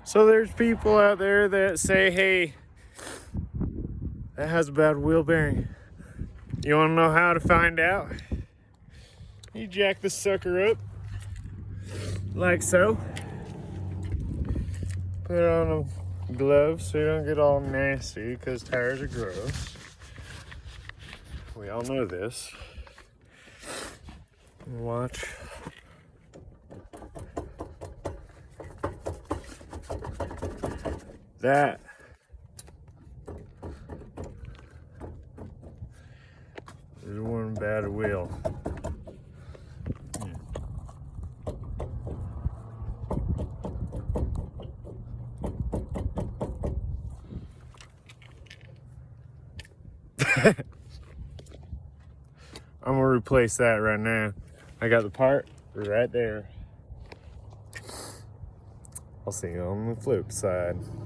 So there's people out there that say, hey, that has a bad wheel bearing. You want to know how to find out? You jack the sucker up like so. Put on a glove so you don't get all nasty because tires are gross. We all know this. Watch. That is one bad wheel. I'm gonna replace that right now. I got the part right there. I'll see you on the flip side.